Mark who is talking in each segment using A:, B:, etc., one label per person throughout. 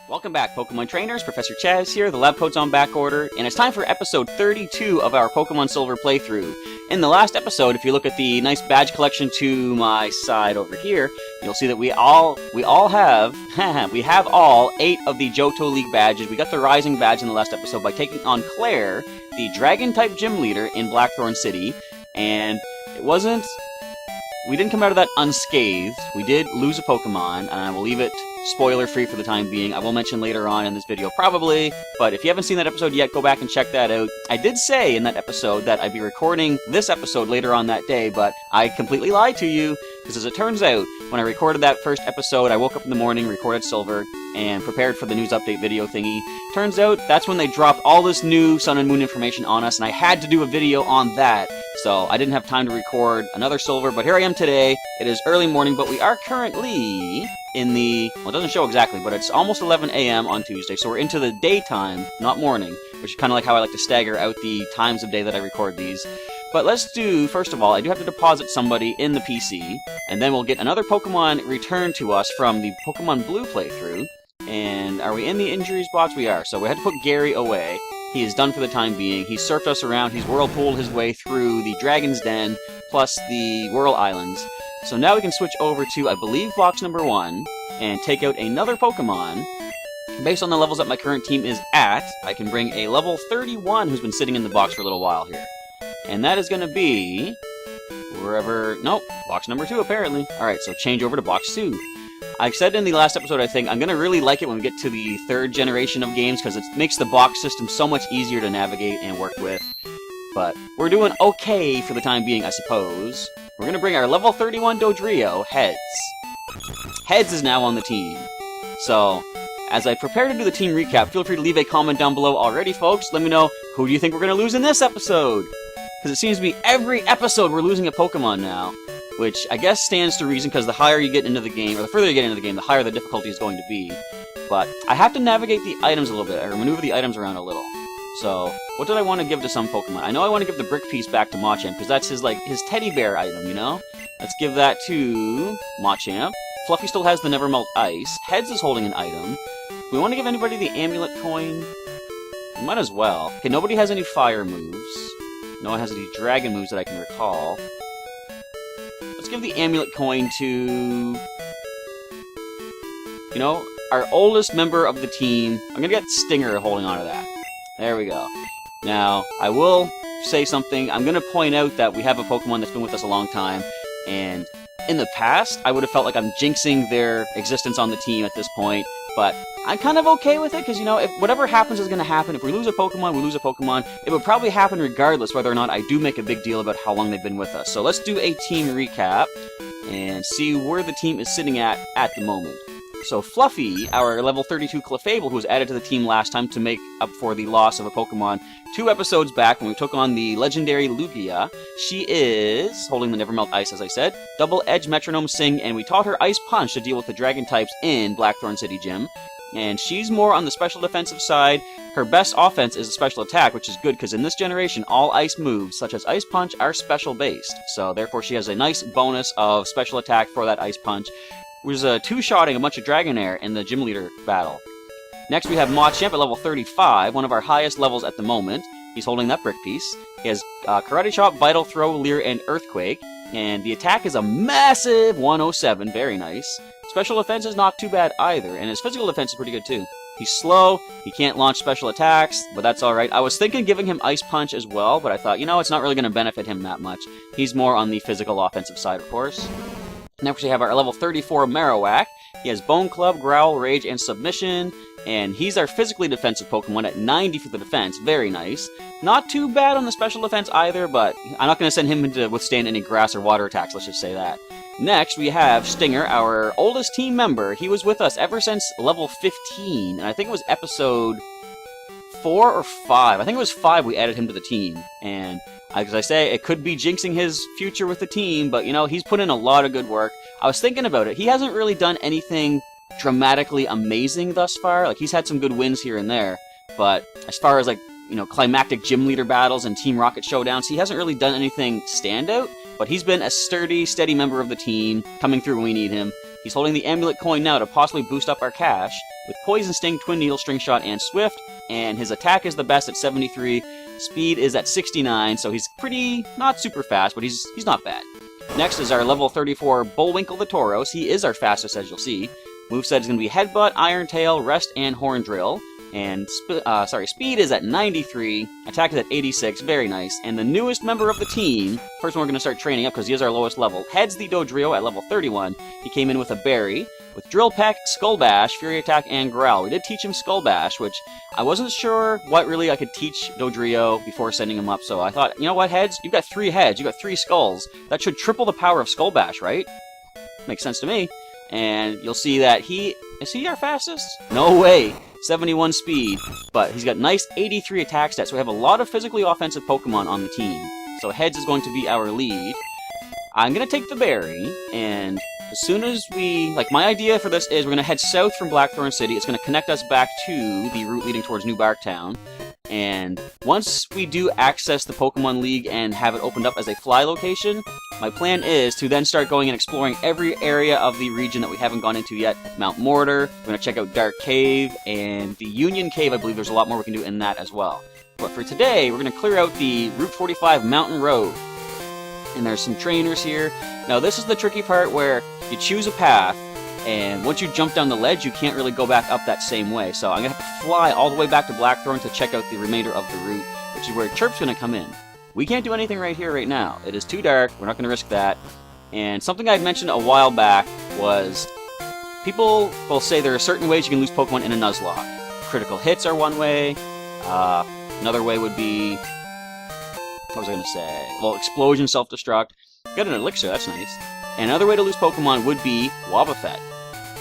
A: Welcome back, Pokemon Trainers. Professor Chaz here, the lab coat's on back order, and it's time for episode 32 of our Pokemon Silver playthrough. In the last episode, if you look at the nice badge collection to my side over here, you'll see that we all have, we have all 8 of the Johto League badges. We got the Rising badge in the last episode by taking on Claire, the Dragon-type gym leader in Blackthorn City, and we didn't come out of that unscathed. We did lose a Pokemon, and I will leave it spoiler-free for the time being. I will mention later on in this video, probably, but if you haven't seen that episode yet, go back and check that out. I did say in that episode that I'd be recording this episode later on that day, but I completely lied to you, because as it turns out, when I recorded that first episode, I woke up in the morning, recorded Silver, and prepared for the news update video thingy. Turns out, that's when they dropped all this new Sun and Moon information on us, and I had to do a video on that. So I didn't have time to record another Silver, but here I am today. It is early morning, but we are currently in the, well, it doesn't show exactly, but it's almost 11 a.m. on Tuesday, so we're into the daytime, not morning, which is kind of like how I like to stagger out the times of day that I record these. But let's do, first of all, I do have to deposit somebody in the PC, and then we'll get another Pokemon returned to us from the Pokemon Blue playthrough. And are we in the injuries box? We are, so we had to put Gary away. He is done for the time being. He surfed us around, he's whirlpooled his way through the Dragon's Den, plus the Whirl Islands. So now we can switch over to, I believe, box number 1, and take out another Pokemon. Based on the levels that my current team is at, I can bring a level 31 who's been sitting in the box for a little while here. And that is going to be wherever, nope, box number 2 apparently. Alright, so change over to box 2. I said in the last episode, I think, I'm going to really like it when we get to the 3rd generation of games, because it makes the box system so much easier to navigate and work with. But we're doing okay for the time being, I suppose. We're going to bring our level 31 Dodrio, Heads. Heads is now on the team. So, as I prepare to do the team recap, feel free to leave a comment down below already, folks. Let me know, who do you think we're going to lose in this episode? Because it seems to be every episode we're losing a Pokemon now. Which I guess stands to reason, because the higher you get into the game, or the further you get into the game, the higher the difficulty is going to be. But I have to navigate the items a little bit, or maneuver the items around a little. So, what did I want to give to some Pokemon? I know I want to give the brick piece back to Machamp, because that's his teddy bear item, you know? Let's give that to Machamp. Fluffy still has the Nevermelt Ice. Heads is holding an item. Do we want to give anybody the Amulet Coin? We might as well. Okay, nobody has any fire moves. No one has any dragon moves that I can recall. Let's give the Amulet Coin to, you know, our oldest member of the team. I'm gonna get Stinger holding on to that. There we go. Now, I will say something. I'm gonna point out that we have a Pokemon that's been with us a long time, and in the past, I would have felt like I'm jinxing their existence on the team at this point, but I'm kind of okay with it, because, you know, if whatever happens is going to happen. If we lose a Pokemon, we lose a Pokemon. It would probably happen regardless whether or not I do make a big deal about how long they've been with us. So let's do a team recap and see where the team is sitting at the moment. So Fluffy, our level 32 Clefable, who was added to the team last time to make up for the loss of a Pokemon 2 episodes back when we took on the legendary Lugia. She is holding the Nevermelt Ice, as I said, Double Edge Metronome Sing, and we taught her Ice Punch to deal with the Dragon types in Blackthorn City Gym. And she's more on the special defensive side. Her best offense is a special attack, which is good because in this generation, all ice moves, such as Ice Punch, are special based. So therefore she has a nice bonus of special attack for that Ice Punch. Was two-shotting a bunch of Dragonair in the gym leader battle. Next we have Machamp at level 35, one of our highest levels at the moment. He's holding that brick piece. He has Karate Chop, Vital Throw, Leer, and Earthquake. And the attack is a massive 107, very nice. Special defense is not too bad either, and his physical defense is pretty good too. He's slow, he can't launch special attacks, but that's alright. I was thinking giving him Ice Punch as well, but I thought, you know, it's not really going to benefit him that much. He's more on the physical offensive side, of course. Next we have our level 34 Marowak. He has Bone Club, Growl, Rage, and Submission, and he's our physically defensive Pokemon at 90 for the defense. Very nice. Not too bad on the special defense either, but I'm not going to send him to withstand any grass or water attacks, let's just say that. Next, we have Stinger, our oldest team member. He was with us ever since level 15, and I think it was episode 4 or 5. I think it was 5 we added him to the team, and as I say, it could be jinxing his future with the team, but, you know, he's put in a lot of good work. I was thinking about it. He hasn't really done anything dramatically amazing thus far. Like, he's had some good wins here and there, but as far as, like, you know, climactic gym leader battles and Team Rocket showdowns, he hasn't really done anything standout, but he's been a sturdy, steady member of the team, coming through when we need him. He's holding the Amulet Coin now to possibly boost up our cash, with Poison Sting, Twin Needle, String Shot, and Swift, and his attack is the best at 73, speed is at 69, so he's not super fast, but he's not bad. Next is our level 34 Bullwinkle the Tauros. He is our fastest, as you'll see. Moveset is going to be Headbutt, Iron Tail, Rest, and Horn Drill. And speed is at 93, attack is at 86, very nice. And the newest member of the team, first one we're going to start training up because he is our lowest level, Heads the Dodrio at level 31. He came in with a berry, with Drill Peck, Skull Bash, Fury Attack, and Growl. We did teach him Skull Bash, which I wasn't sure what really I could teach Dodrio before sending him up, so I thought, you know what, Heads? You've got 3 heads, you've got 3 skulls. That should triple the power of Skull Bash, right? Makes sense to me. And you'll see that is he our fastest? No way! 71 speed, but he's got nice 83 attack stats, so we have a lot of physically offensive Pokemon on the team. So Heads is going to be our lead. I'm going to take the berry, and as soon as my idea for this is we're going to head south from Blackthorn City. It's going to connect us back to the route leading towards New Barktown. And once we do access the Pokemon League and have it opened up as a fly location, my plan is to then start going and exploring every area of the region that we haven't gone into yet. Mount Mortar, we're going to check out Dark Cave, and the Union Cave. I believe there's a lot more we can do in that as well. But for today, we're going to clear out the Route 45 Mountain Road. And there's some trainers here. Now this is the tricky part where you choose a path, and once you jump down the ledge, you can't really go back up that same way. So I'm going to have to fly all the way back to Blackthorn to check out the remainder of the route, which is where Chirp's going to come in. We can't do anything right here, right now. It is too dark. We're not going to risk that. And something I had mentioned a while back was people will say there are certain ways you can lose Pokemon in a Nuzlocke. Critical hits are one way. Another way would be... what was I going to say? Well, Explosion, Self-Destruct. Got an Elixir, that's nice. And another way to lose Pokemon would be Wobbuffet.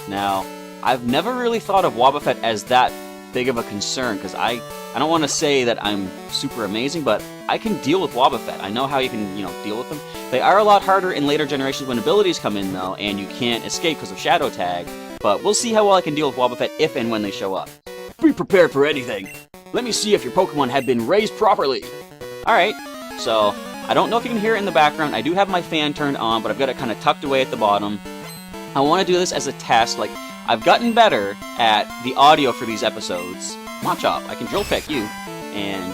A: Now, I've never really thought of Wobbuffet as that big of a concern, because I don't want to say that I'm super amazing, but I can deal with Wobbuffet. I know how you can, deal with them. They are a lot harder in later generations when abilities come in, though, and you can't escape because of Shadow Tag. But we'll see how well I can deal with Wobbuffet if and when they show up. Be prepared for anything. Let me see if your Pokemon have been raised properly. Alright, so I don't know if you can hear it in the background. I do have my fan turned on, but I've got it kind of tucked away at the bottom. I want to do this as a test. I've gotten better at the audio for these episodes. Machop, I can Drill Peck you. And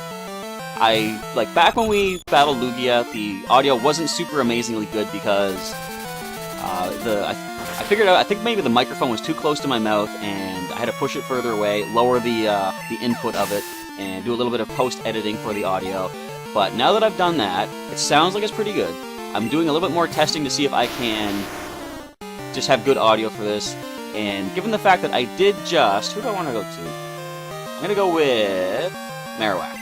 A: back when we battled Lugia, the audio wasn't super amazingly good because I figured out, I think maybe the microphone was too close to my mouth and I had to push it further away, lower the input of it, and do a little bit of post-editing for the audio. But now that I've done that, it sounds like it's pretty good. I'm doing a little bit more testing to see if I can just have good audio for this. And given the fact that I did just... who do I want to go to? I'm going to go with Marowak.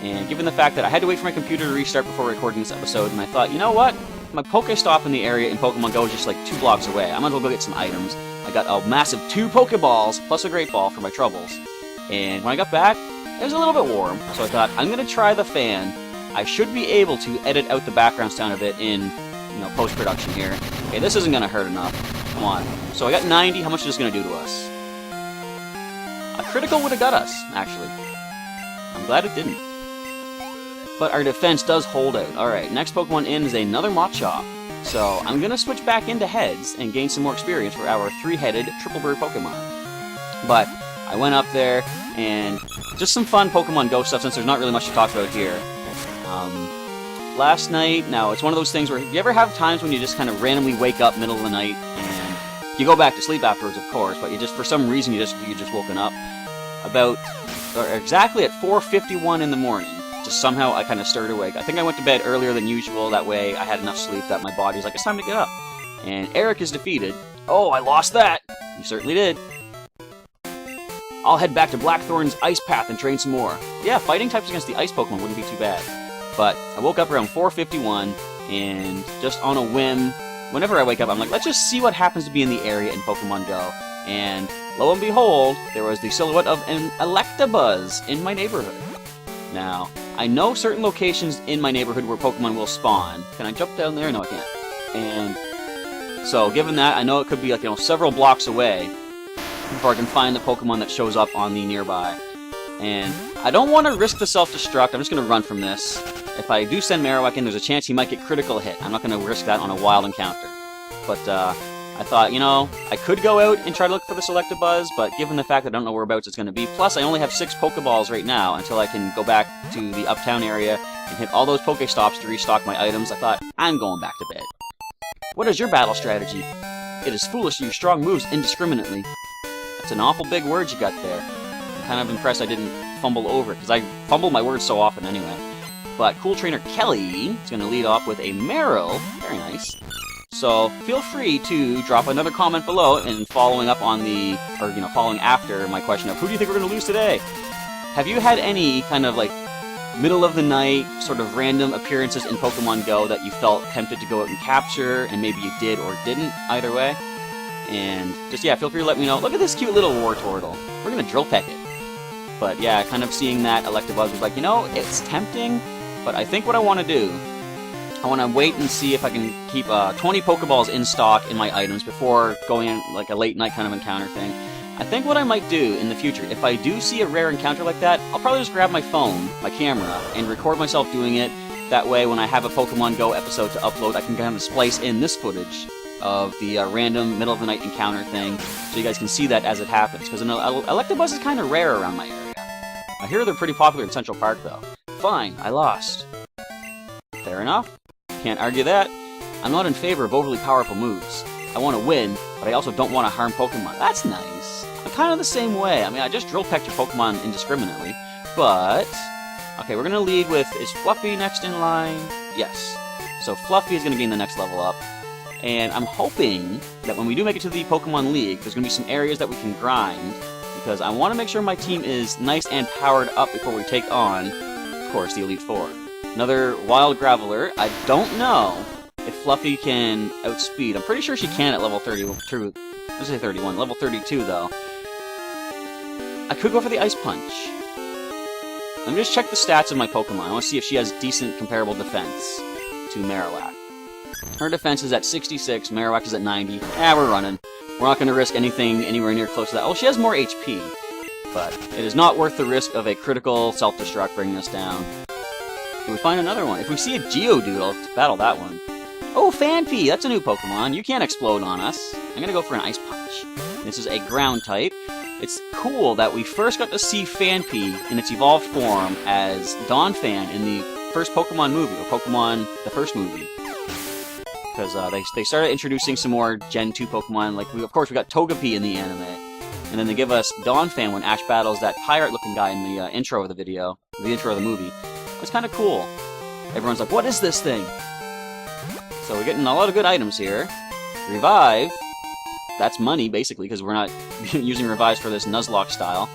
A: And given the fact that I had to wait for my computer to restart before recording this episode, and I thought, you know what? My Pokestop in the area in Pokemon Go is just 2 blocks away. I might as well go get some items. I got a massive 2 Pokeballs plus a Great Ball for my troubles. And when I got back, it was a little bit warm, so I thought, I'm going to try the fan. I should be able to edit out the background sound of it in, post-production here. Okay, this isn't going to hurt enough. Come on. So I got 90. How much is this going to do to us? A critical would have got us, actually. I'm glad it didn't. But our defense does hold out. Alright, next Pokemon in is another Machop. So I'm going to switch back into Heads and gain some more experience for our 3-headed Triple Bird Pokemon. But I went up there, and just some fun Pokemon Go stuff since there's not really much to talk about here. Last night, now it's one of those things where you ever have times when you just kind of randomly wake up middle of the night and you go back to sleep afterwards, of course, but you just, for some reason, you just woken up exactly at 4:51 in the morning. Just somehow I kind of stirred awake. I think I went to bed earlier than usual, that way I had enough sleep that my body's like, it's time to get up. And Eric is defeated. Oh, I lost that! You certainly did. I'll head back to Blackthorn's Ice Path and train some more. Yeah, fighting types against the Ice Pokemon wouldn't be too bad. But I woke up around 4:51, and just on a whim, whenever I wake up, I'm like, let's just see what happens to be in the area in Pokemon Go. And lo and behold, there was the silhouette of an Electabuzz in my neighborhood. Now, I know certain locations in my neighborhood where Pokemon will spawn. Can I jump down there? No, I can't. And so, given that, I know it could be several blocks away before I can find the Pokemon that shows up on the nearby. And I don't want to risk the self-destruct. I'm just going to run from this. If I do send Marowak in, there's a chance he might get critical hit. I'm not going to risk that on a wild encounter. But I I thought, you know, I could go out and try to look for the Electabuzz, but given the fact that I don't know whereabouts it's going to be, plus I only have 6 Pokeballs right now until I can go back to the Uptown area and hit all those Pokestops to restock my items, I thought, I'm going back to bed. What is your battle strategy? It is foolish to use strong moves indiscriminately. That's an awful big word you got there. I'm kind of impressed I didn't fumble over it, because I fumble my words so often anyway. But Cool Trainer Kelly is going to lead off with a Marill. Very nice. So feel free to drop another comment below and following up on the, or you know, following after my question of who do you think we're going to lose today? Have you had any kind of like middle of the night sort of random appearances in Pokemon Go that you felt tempted to go out and capture, and maybe you did or didn't, either way? And just, yeah, feel free to let me know. Look at this cute little Wartortle. We're going to drill peck it. But yeah, kind of seeing that Electabuzz was like, you know, it's tempting, but I think what I want to do, I want to wait and see if I can keep 20 Pokeballs in stock in my items before going in like a late night kind of encounter thing. I think what I might do in the future, if I do see a rare encounter like that, I'll probably just grab my phone, my camera, and record myself doing it. That way, when I have a Pokemon Go episode to upload, I can kind of splice in this footage of the random middle-of-the-night encounter thing, so you guys can see that as it happens. Because Electabuzz is kind of rare around my area. I hear they're pretty popular in Central Park, though. Fine, I lost. Fair enough. Can't argue that. I'm not in favor of overly powerful moves. I want to win, but I also don't want to harm Pokemon. That's nice. I'm kind of the same way. I mean, I just drill pecked your Pokemon indiscriminately, but... Okay, we're going to lead with... Is Fluffy next in line? Yes. So Fluffy is going to gain the next level up. And I'm hoping that when we do make it to the Pokemon League, there's going to be some areas that we can grind, because I want to make sure my team is nice and powered up before we take on, of course, the Elite Four. Another Wild Graveler. I don't know if Fluffy can outspeed. I'm pretty sure she can at level 30. Let's say 31. Level 32, though. I could go for the Ice Punch. Let me just check the stats of my Pokemon. I want to see if she has decent comparable defense to Marowak. Her defense is at 66, Marowak is at 90. We're running. We're not going to risk anything anywhere near close to that. Oh, she has more HP. But it is not worth the risk of a critical self-destruct bringing us down. Can we find another one? If we see a Geodude, I'll battle that one. Oh, Phanpy! That's a new Pokemon. You can't explode on us. I'm going to go for an Ice Punch. This is a ground type. It's cool that we first got to see Phanpy in its evolved form as Donphan in the first Pokemon movie, or Pokemon, the first movie. Because they started introducing some more Gen 2 Pokemon, like, of course we got Togepi in the anime. And then they give us Donphan when Ash battles that pirate-looking guy in the intro of the video, the intro of the movie. It's kind of cool. Everyone's like, what is this thing? So we're getting a lot of good items here. Revive. That's money, basically, because we're not using revives for this Nuzlocke style.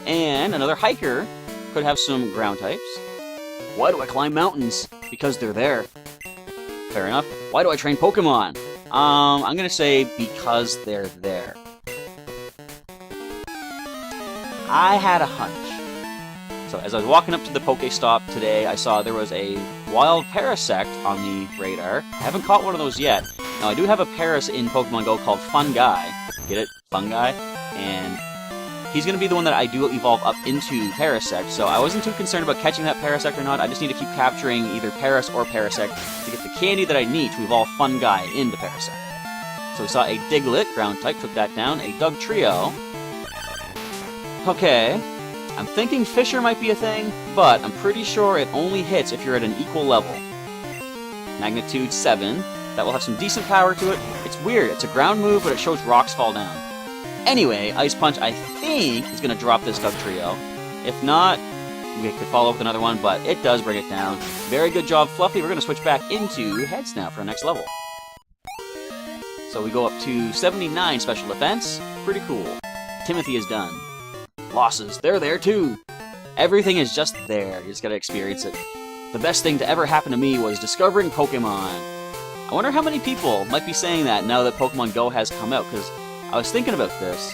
A: And another hiker could have some ground types. Why do I climb mountains? Because they're there. Fair enough. Why do I train Pokemon? I'm gonna say because they're there. I had a hunch. So as I was walking up to the Pokestop today, I saw there was a wild Parasect on the radar. I haven't caught one of those yet. Now I do have a Paras in Pokemon Go called Fungi. Get it? Fungi? And he's going to be the one that I do evolve up into Parasect, so I wasn't too concerned about catching that Parasect or not. I just need to keep capturing either Paras or Parasect to get the candy that I need to evolve Fungi into Parasect. So we saw a Diglett, ground type, took that down. A Dugtrio. Okay. I'm thinking Fissure might be a thing, but I'm pretty sure it only hits if you're at an equal level. Magnitude 7. That will have some decent power to it. It's weird. It's a ground move, but it shows rocks fall down. Anyway, Ice Punch, I think, is going to drop this Dugtrio. If not, we could follow up with another one, but it does bring it down. Very good job, Fluffy. We're going to switch back into Heads now for our next level. So we go up to 79 special defense. Pretty cool. Timothy is done. Losses, they're there too. Everything is just there. You just gotta experience it. The best thing to ever happen to me was discovering Pokemon. I wonder how many people might be saying that now that Pokemon Go has come out, because I was thinking about this.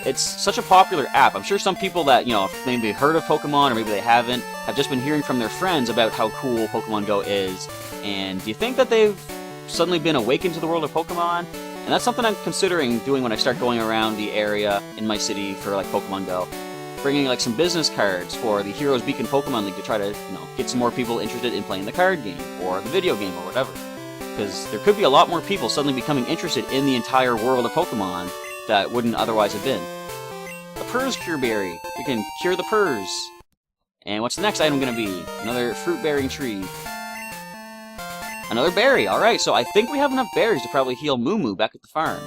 A: It's such a popular app. I'm sure some people that, you know, maybe heard of Pokemon or maybe they haven't, have just been hearing from their friends about how cool Pokemon Go is. And do you think that they've suddenly been awakened to the world of Pokemon? And that's something I'm considering doing when I start going around the area in my city for, like, Pokemon Go. Bringing, like, some business cards for the Heroes Beacon Pokemon League to try to, you know, get some more people interested in playing the card game, or the video game, or whatever. because there could be a lot more people suddenly becoming interested in the entire world of Pokemon that wouldn't otherwise have been. A Purrs Cure Berry. We can cure the Purrs. And what's the next item going to be? Another fruit-bearing tree. Another berry. Alright, so I think we have enough berries to probably heal Moo Moo back at the farm.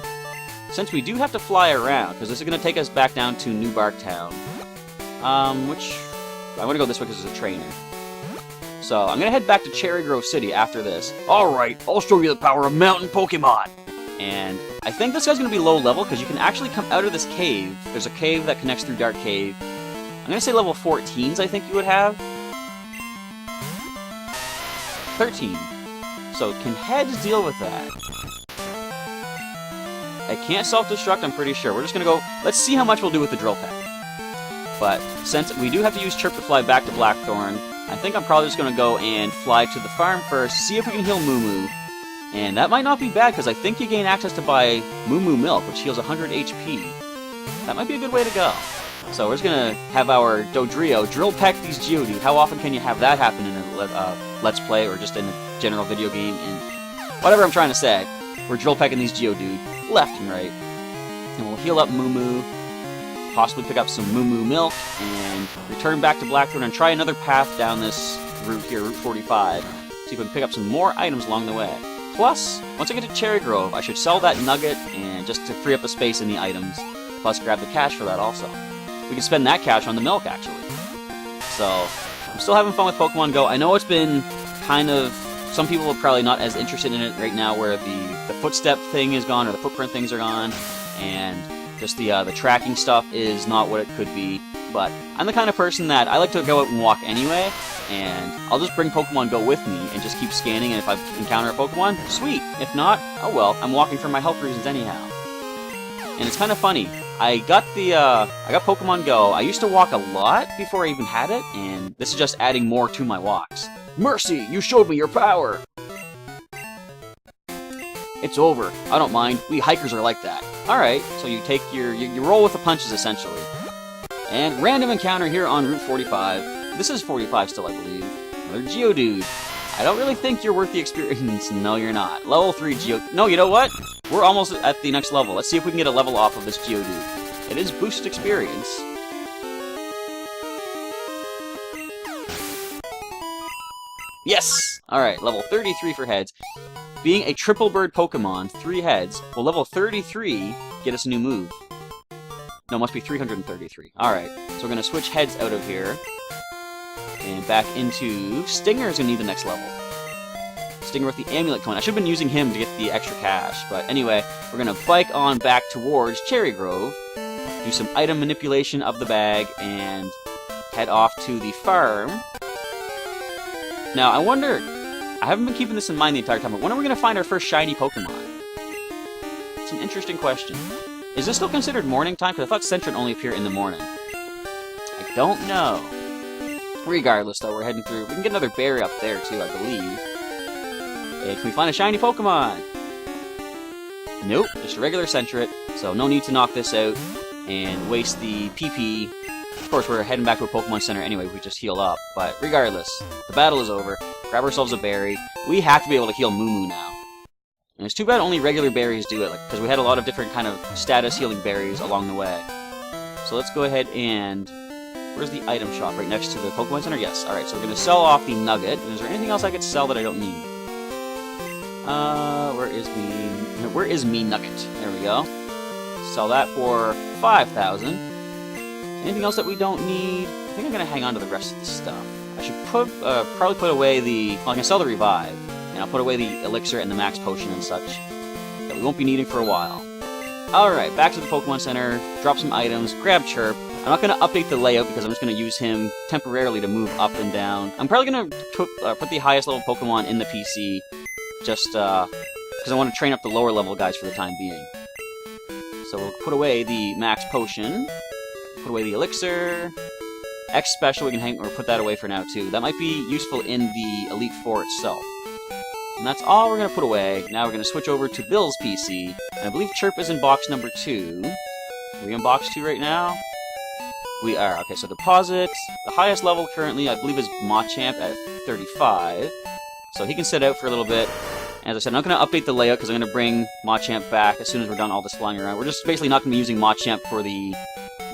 A: Since we do have to fly around, because this is going to take us back down to New Bark Town. Which... I'm going to go this way because it's a trainer. So, I'm going to head back to Cherry Grove City after this. Alright, I'll show you the power of mountain Pokemon! And I think this guy's going to be low level because you can actually come out of this cave. There's a cave that connects through Dark Cave. I'm going to say level 14s I think you would have. 13. So can heads deal with that? I can't self-destruct, I'm pretty sure. We're just going to go... Let's see how much we'll do with the Drill Peck. But since we do have to use Chirp to fly back to Blackthorn, I think I'm probably just going to go and fly to the farm first, see if we can heal Moo Moo. And that might not be bad, because I think you gain access to buy Moo Moo Milk, which heals 100 HP. That might be a good way to go. So we're just going to have our Dodrio Drill Peck these Geodude. How often can you have that happen in a Let's Play, or just in a general video game? And whatever I'm trying to say, we're Drill Pecking these Geodude left and right. And we'll heal up Moo Moo, possibly pick up some Moo Moo Milk, and return back to Blackthorn and try another path down this route here, Route 45. See if we can pick up some more items along the way. Plus, once I get to Cherry Grove, I should sell that nugget and just to free up the space in the items. Plus, grab the cash for that also. We can spend that cash on the milk, actually. So, I'm still having fun with Pokemon Go. I know it's been kind of... Some people are probably not as interested in it right now, where the footstep thing is gone, or the footprint things are gone, and just the tracking stuff is not what it could be. But I'm the kind of person that I like to go out and walk anyway, and I'll just bring Pokemon Go with me and just keep scanning, and if I encounter a Pokemon, sweet. If not, oh well, I'm walking for my health reasons anyhow. And it's kind of funny. I got Pokemon Go. I used to walk a lot before I even had it, and this is just adding more to my walks. Mercy, you showed me your power! It's over. I don't mind. We hikers are like that. Alright, so you take you roll with the punches, essentially. And random encounter here on Route 45. This is 45 still, I believe. Another Geodude. I don't really think you're worth the experience. No, you're not. Level 3 Geodude. No, you know what? We're almost at the next level. Let's see if we can get a level off of this Geodude. It is boost experience. Yes! Alright, level 33 for heads. Being a triple bird Pokemon, 3 heads, will level 33 get us a new move. No, it must be 333. Alright, so we're going to switch heads out of here. And back into... Stinger is going to need the next level. Stinger with the Amulet Coin. I should have been using him to get the extra cash. But anyway, we're going to bike on back towards Cherry Grove, do some item manipulation of the bag, and head off to the farm. Now, I wonder... I haven't been keeping this in mind the entire time, but when are we going to find our first shiny Pokemon? It's an interesting question. Is this still considered morning time? Because I thought Sentret only appear in the morning. I don't know. Regardless, though, we're heading through. We can get another berry up there, too, I believe. Hey, can we find a shiny Pokemon? Nope, just a regular Sentret, so no need to knock this out and waste the PP. Of course, we're heading back to a Pokemon Center anyway, we just heal up. But regardless, the battle is over. Grab ourselves a berry. We have to be able to heal Moo Moo now. And it's too bad only regular berries do it, because we had a lot of different kind of status healing berries along the way. So let's go ahead and... Where's the item shop? Right next to the Pokemon Center? Yes. Alright, so we're going to sell off the nugget. And is there anything else I could sell that I don't need? Where is me nugget? There we go. Sell that for 5,000. Anything else that we don't need? I think I'm going to hang on to the rest of the stuff. I should probably put away the... Well, I can sell the Revive. And I'll put away the Elixir and the Max Potion and such that we won't be needing for a while. Alright, back to the Pokemon Center. Drop some items. Grab Chirp. I'm not going to update the layout because I'm just going to use him temporarily to move up and down. I'm probably going to put the highest level Pokemon in the PC, just because I want to train up the lower level guys for the time being. So we'll put away the Max Potion, put away the Elixir, X Special, we can hang or put that away for now too. That might be useful in the Elite Four itself. And that's all we're going to put away. Now we're going to switch over to Bill's PC, and I believe Chirp is in box number 2. Are we in box 2 right now? We are. Okay, so deposits. The highest level currently, I believe, is Machamp at 35. So he can sit out for a little bit. As I said, I'm not going to update the layout because I'm going to bring Machamp back as soon as we're done all this flying around. We're just basically not going to be using Machamp for the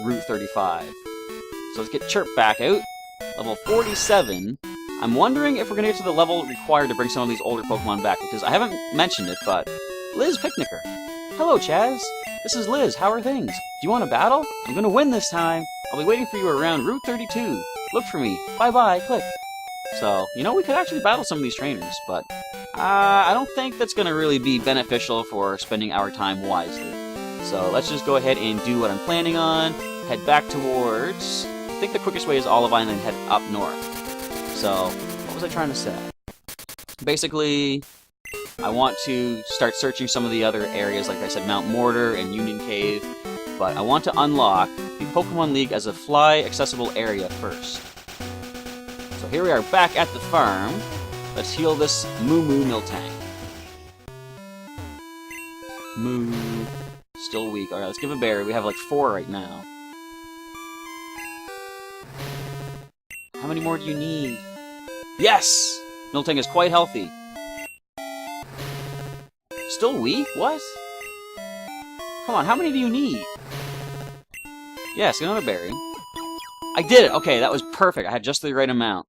A: Route 35. So let's get Chirp back out. Level 47. I'm wondering if we're going to get to the level required to bring some of these older Pokemon back, because I haven't mentioned it, but Liz Picnicker. Hello, Chaz. This is Liz. How are things? Do you want a battle? I'm going to win this time. I'll be waiting for you around Route 32. Look for me. Bye-bye. Click. So, you know, we could actually battle some of these trainers, but I don't think that's going to really be beneficial for spending our time wisely. So let's just go ahead and do what I'm planning on. Head back towards... I think the quickest way is Olivine and then head up north. So, what was I trying to say? Basically, I want to start searching some of the other areas, like I said, Mount Mortar and Union Cave, but I want to unlock the Pokemon League as a fly-accessible area first. So here we are back at the farm. Let's heal this Moo Moo Miltank. Moo. Still weak. Alright, let's give a berry. We have like 4 right now. How many more do you need? Yes! Miltank is quite healthy. Still weak? What? Come on, how many do you need? Yes, another berry. I did it! Okay, that was perfect. I had just the right amount.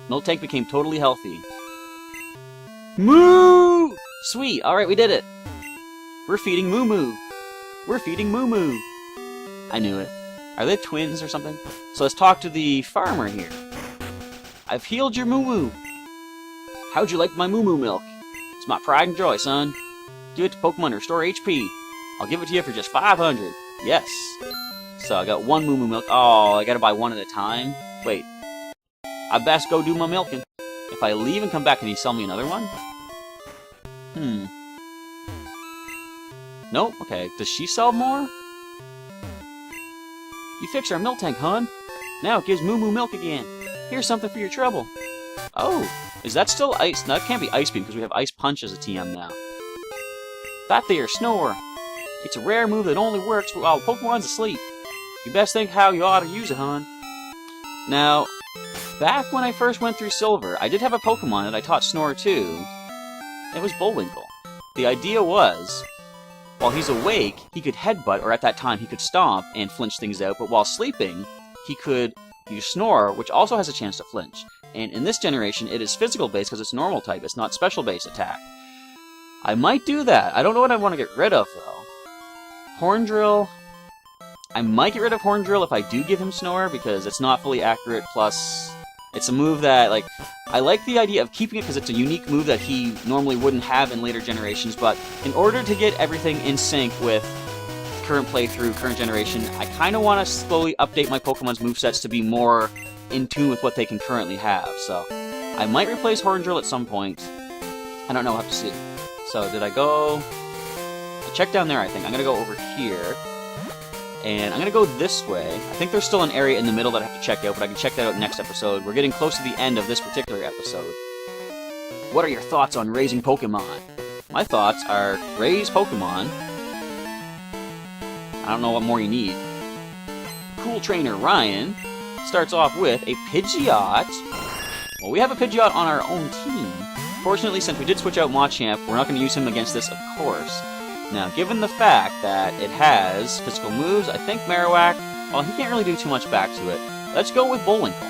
A: Miltank became totally healthy. Moo! Sweet, alright, we did it. We're feeding Moo Moo. We're feeding Moo Moo. I knew it. Are they twins or something? So let's talk to the farmer here. I've healed your Moo Moo. How'd you like my Moo Moo milk? It's my pride and joy, son. Give it to Pokemon to restore HP. I'll give it to you for just 500. Yes. So I got 1 Moo Moo milk. Oh, I gotta buy 1 at a time? Wait. I best go do my milking. If I leave and come back, can he sell me another one? Nope. Okay. Does she sell more? You fixed our Miltank, hon. Now it gives Moo Moo milk again. Here's something for your trouble. Oh, is that still Ice? No, that can't be Ice Beam because we have Ice Punch as a TM now. That there, Snore. It's a rare move that only works while Pokemon's asleep. You best think how you ought to use it, hon. Now, back when I first went through Silver, I did have a Pokemon that I taught Snore to. It was Bullwinkle. The idea was, while he's awake, he could headbutt, or at that time he could stomp and flinch things out, but while sleeping, he could use Snore, which also has a chance to flinch. And in this generation, it is physical-based because it's normal type, it's not special-based attack. I might do that. I don't know what I want to get rid of, though. Horn Drill... I might get rid of Horn Drill if I do give him Snore, because it's not fully accurate, plus... it's a move that, like... I like the idea of keeping it because it's a unique move that he normally wouldn't have in later generations, but in order to get everything in sync with current playthrough, current generation, I kind of want to slowly update my Pokemon's movesets to be more in tune with what they can currently have, so... I might replace Horn Drill at some point. I don't know, we'll have to see. So, did I go... I checked down there, I think. I'm gonna go over here. And I'm gonna go this way. I think there's still an area in the middle that I have to check out, but I can check that out next episode. We're getting close to the end of this particular episode. What are your thoughts on raising Pokemon? My thoughts are, raise Pokemon. I don't know what more you need. Cool Trainer Ryan starts off with a Pidgeot. Well, we have a Pidgeot on our own team. Fortunately, since we did switch out Machamp, we're not going to use him against this, of course. Now, given the fact that it has physical moves, I think Marowak, well, he can't really do too much back to it. Let's go with Bullwinkle.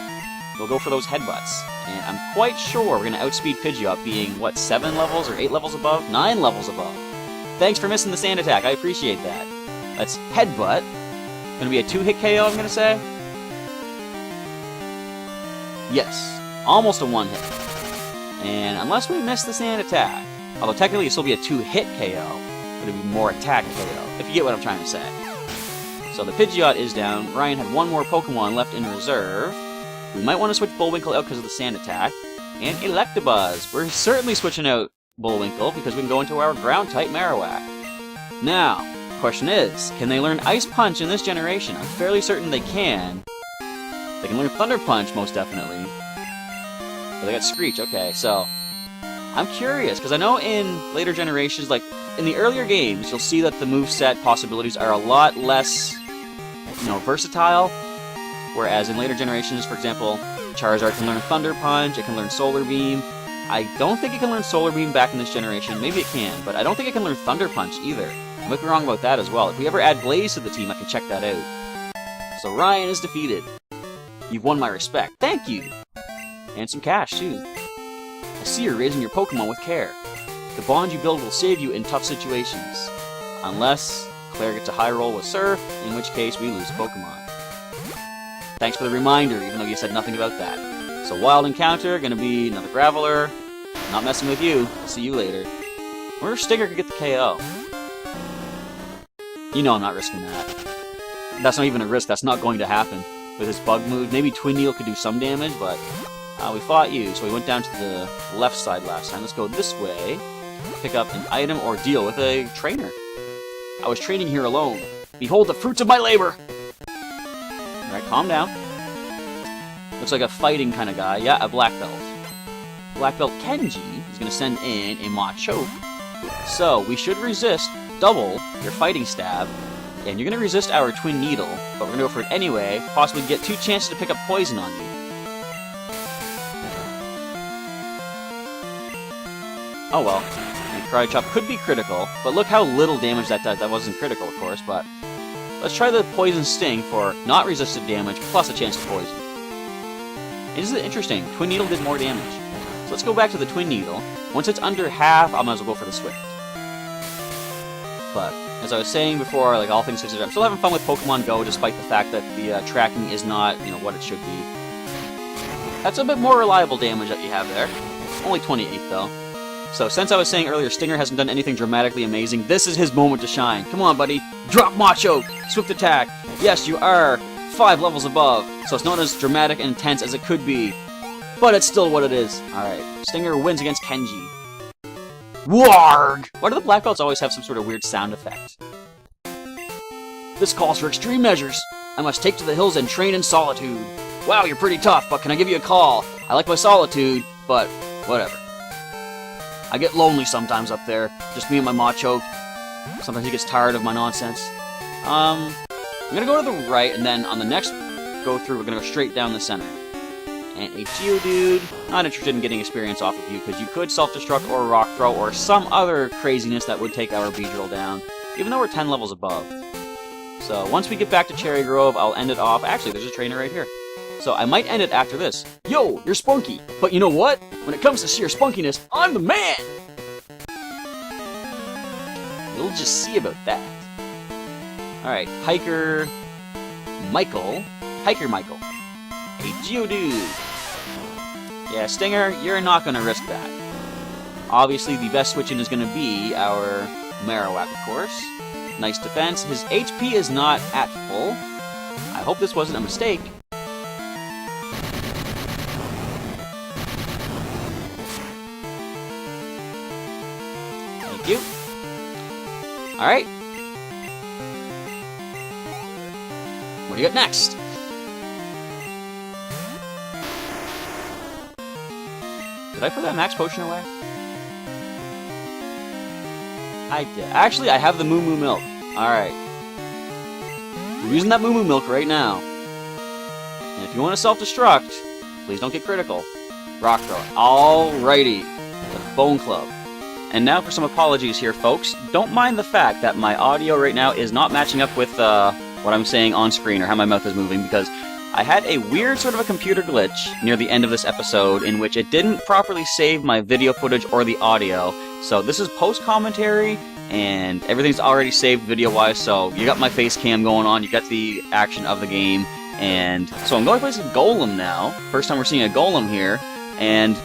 A: We'll go for those headbutts. And I'm quite sure we're going to outspeed Pidgeot being, what, 7 levels or 8 levels above? 9 levels above. Thanks for missing the sand attack. I appreciate that. Let's headbutt. Going to be a 2-hit KO, I'm going to say? Yes. Almost a 1-hit. And unless we miss the sand attack, although technically it'll still be a 2-hit KO, but it'll be more attack KO, if you get what I'm trying to say. So the Pidgeot is down. Ryan had 1 more Pokemon left in reserve. We might want to switch Bullwinkle out because of the sand attack. And Electabuzz. We're certainly switching out Bullwinkle because we can go into our ground-type Marowak. Now, the question is, can they learn Ice Punch in this generation? I'm fairly certain they can. They can learn Thunder Punch, most definitely. But they got Screech, okay, so... I'm curious, because I know in later generations, like, in the earlier games, you'll see that the moveset possibilities are a lot less, you know, versatile. Whereas in later generations, for example, Charizard can learn Thunder Punch, it can learn Solar Beam. I don't think it can learn Solar Beam back in this generation. Maybe it can, but I don't think it can learn Thunder Punch either. I might be wrong about that as well. If we ever add Blaze to the team, I can check that out. So Ryan is defeated. You've won my respect. Thank you! And some cash, too. I see you're raising your Pokemon with care. The bond you build will save you in tough situations. Unless Claire gets a high roll with Surf, in which case we lose Pokemon. Thanks for the reminder, even though you said nothing about that. So Wild Encounter, gonna be another Graveler. Not messing with you. I'll see you later. I wonder if Stinger could get the KO. You know I'm not risking that. That's not even a risk, that's not going to happen. With his bug move, maybe Twin Needle could do some damage, but we fought you, so we went down to the left side last time. Let's go this way, pick up an item or deal with a trainer. I was training here alone. Behold the fruits of my labor! Alright, calm down. Looks like a fighting kind of guy. Yeah, a black belt. Black belt Kenji is going to send in a Machoke. So, we should resist double your fighting stab, and you're going to resist our Twin Needle, but we're going to go for it anyway, possibly get 2 chances to pick up poison on you. Oh well. The Karate Chop could be critical, but look how little damage that does. That wasn't critical, of course, but let's try the Poison Sting for not resisted damage plus a chance to poison. Isn't it interesting? Twin Needle did more damage. So let's go back to the Twin Needle. Once it's under half, I might as well go for the Swift. But, as I was saying before, like all things considered, I'm still having fun with Pokemon Go, despite the fact that the tracking is not, what it should be. That's a bit more reliable damage that you have there. Only 28, though. So, since I was saying earlier, Stinger hasn't done anything dramatically amazing, this is his moment to shine. Come on, buddy. Drop Machoke! Swift attack! Yes, you are 5 levels above, so it's not as dramatic and intense as it could be. But it's still what it is. Alright, Stinger wins against Kenji. Warg! Why do the Black Belts always have some sort of weird sound effect? This calls for extreme measures. I must take to the hills and train in solitude. Wow, you're pretty tough, but can I give you a call? I like my solitude, but whatever. I get lonely sometimes up there, just me and my Machoke. Sometimes he gets tired of my nonsense. I'm gonna go to the right, and then on the next go through, we're gonna go straight down the center. And a Geodude, not interested in getting experience off of you, because you could self-destruct or rock throw or some other craziness that would take our Beedrill down, even though we're 10 levels above. So once we get back to Cherry Grove, I'll end it off. Actually, there's a trainer right here. So I might end it after this. Yo, you're spunky, but you know what? When it comes to sheer spunkiness, I'm the man! We'll just see about that. Alright, Hiker Michael. A Geodude. Yeah, Stinger, you're not going to risk that. Obviously, the best switch-in is going to be our Marowak, of course. Nice defense. His HP is not at full. I hope this wasn't a mistake. Thank you. Alright. What do you got next? Did I put that max potion away? I did. Actually, I have the Moo Moo Milk. Alright. We're using that Moo Moo Milk right now. And if you want to self-destruct, please don't get critical. Rock throw. Alrighty. The Bone Club. And now for some apologies here, folks. Don't mind the fact that my audio right now is not matching up with what I'm saying on screen or how my mouth is moving, because I had a weird sort of a computer glitch near the end of this episode in which it didn't properly save my video footage or the audio. So this is post-commentary, and everything's already saved video-wise, so you got my face cam going on, you got the action of the game, and so I'm going to play some Golem now. First time we're seeing a Golem here, and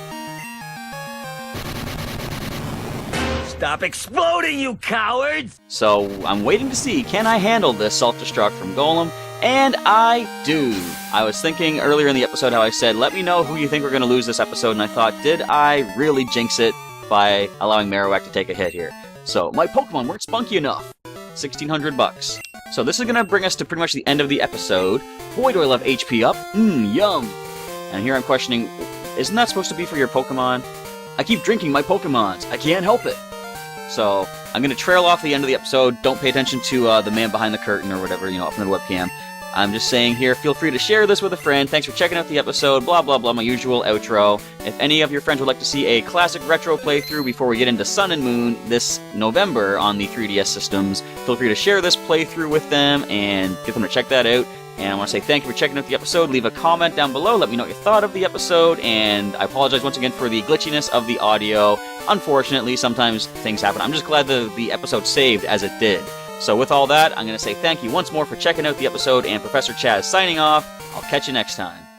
B: stop exploding, you cowards!
A: So I'm waiting to see, can I handle this self-destruct from Golem? And I do. I was thinking earlier in the episode how I said, let me know who you think we're going to lose this episode, and I thought, did I really jinx it by allowing Marowak to take a hit here? So, my Pokemon weren't spunky enough. $1,600. So this is going to bring us to pretty much the end of the episode. Boy, do I love HP up. Yum. And here I'm questioning, isn't that supposed to be for your Pokemon? I keep drinking my Pokemons. I can't help it. So, I'm going to trail off the end of the episode. Don't pay attention to the man behind the curtain or whatever, up in the webcam. I'm just saying here, feel free to share this with a friend. Thanks for checking out the episode, blah blah blah, my usual outro. If any of your friends would like to see a classic retro playthrough before we get into Sun and Moon this November on the 3DS systems, feel free to share this playthrough with them and get them to check that out. And I want to say thank you for checking out the episode. Leave a comment down below, let me know what you thought of the episode, and I apologize once again for the glitchiness of the audio. Unfortunately, sometimes things happen. I'm just glad the episode saved as it did. So with all that, I'm going to say thank you once more for checking out the episode, and Professor Chaz signing off. I'll catch you next time.